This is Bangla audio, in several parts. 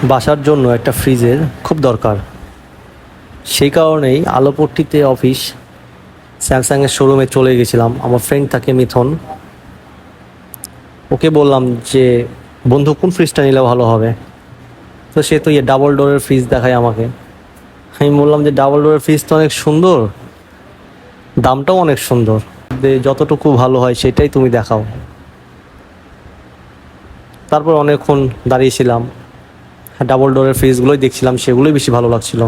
বাসার জন্য একটা ফ্রিজের খুব দরকার। সেই কারণেই আলোপট্টিতে অফিস স্যামসাংয়ের শোরুমে চলে গেছিলাম। আমার ফ্রেন্ড থাকে মিথুন, ওকে বললাম যে বন্ধু কোন ফ্রিজটা নিলে ভালো হবে। তো সে তো ডাবল ডোরের ফ্রিজ দেখায় আমাকে। আমি বললাম যে ডাবল ডোরের ফ্রিজ তো অনেক সুন্দর, দামটাও অনেক সুন্দর, যতটুকু ভালো হয় সেটাই তুমি দেখাও। তারপর অনেকক্ষণ দাঁড়িয়েছিলাম, ডাবল ডোরের ফ্রিজগুলোই দেখছিলাম, সেগুলোই বেশি ভালো লাগছিল।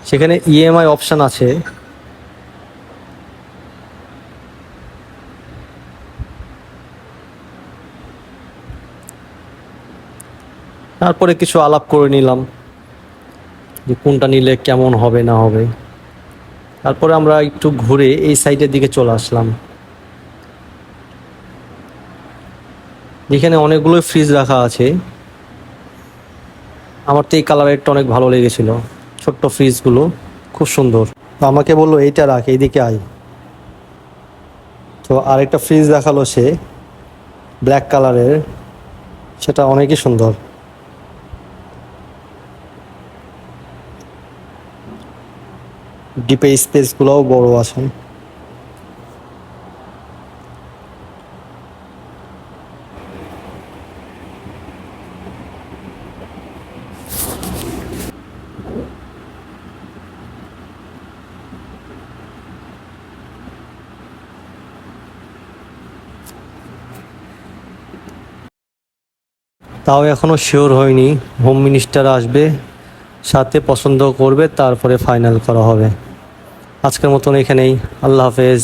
সেখানে ইএমআই অপশান আছে। তারপরে কিছু আলাপ করে নিলাম যে কোনটা নিলে কেমন হবে না হবে। তারপরে আমরা একটু ঘুরে এই সাইডের দিকে চলে আসলাম, যেখানে অনেকগুলো ফ্রিজ রাখা আছে। আমার তো এই কালারেরটা অনেক ভালো লেগেছিল, ছোট্ট ফ্রিজগুলো খুব সুন্দর। তো আমাকে বললো এইটা রাখ, এইদিকে আয়। তো আরেকটা ফ্রিজ দেখালো সে, ব্ল্যাক কালারের, সেটা অনেকই সুন্দর। ডিপে স্পেসগুলোও বড় আছে। তাও এখনও শিওর হয়নি, হোম মিনিস্টার আসবে, সাথে পছন্দ করবে, তারপরে ফাইনাল করা হবে। আজকের মতন এখানেই, আল্লাহ হাফেজ।